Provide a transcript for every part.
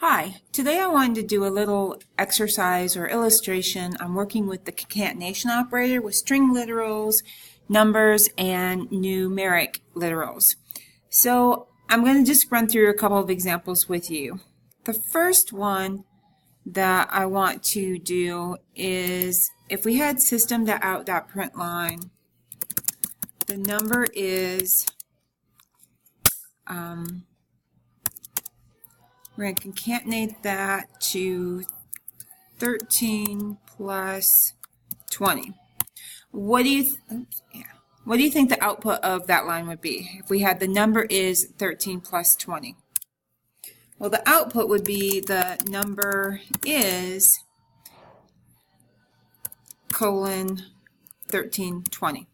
Hi, today I wanted to do a little exercise or illustration. I'm working with the concatenation operator with string literals, numbers, and numeric literals. So I'm going to just run through a couple of examples with you. The first one that I want to do is if we had system.out.println, the number is we're going to concatenate that to 13 plus 20. What do you think the output of that line would be if we had the number is 13 plus 20? Well, the output would be the number is colon 1320.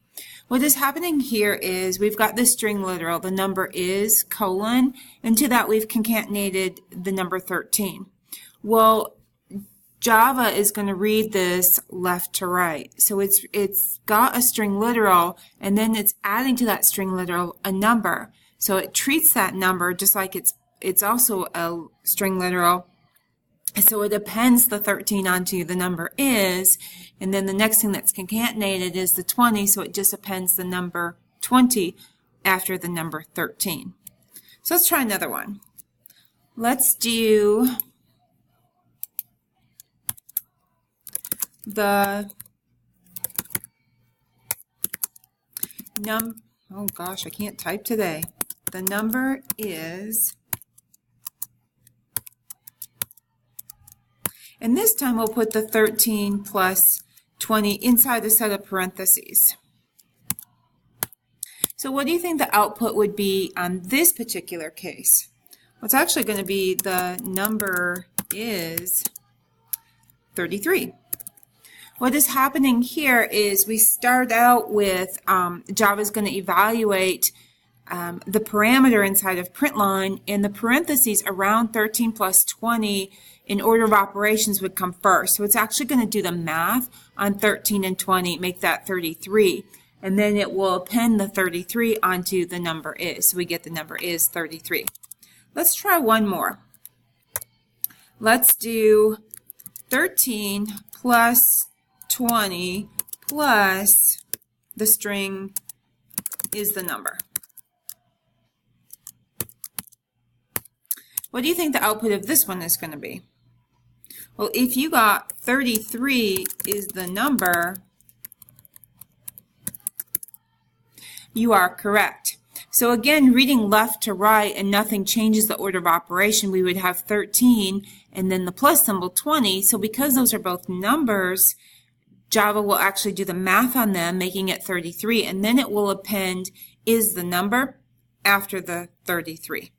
What is happening here is we've got this string literal, the number is colon, and to that we've concatenated the number 13. Well, Java is going to read this left to right. So it's got a string literal, and then it's adding to that string literal a number. So it treats that number just like it's also a string literal. So it appends the 13 onto the number is, and then the next thing that's concatenated is the 20, so it just appends the number 20 after the number 13. So let's try another one. Let's do the oh gosh, I can't type today. The number is, and this time we'll put the 13 plus 20 inside a set of parentheses. So what do you think the output would be on this particular case? Well, it's actually going to be the number is 33. What is happening here is we start out with Java is going to evaluate the parameter inside of println, and the parentheses around 13 plus 20 in order of operations would come first. So it's actually going to do the math on 13 and 20, make that 33. And then it will append the 33 onto the number is. So we get the number is 33. Let's try one more. Let's do 13 plus 20 plus the string is the number. What do you think the output of this one is going to be? Well, if you got 33 is the number, you are correct. So again, reading left to right and nothing changes the order of operation, we would have 13 and then the plus symbol 20. So because those are both numbers, Java will actually do the math on them, making it 33, and then it will append is the number after the 33.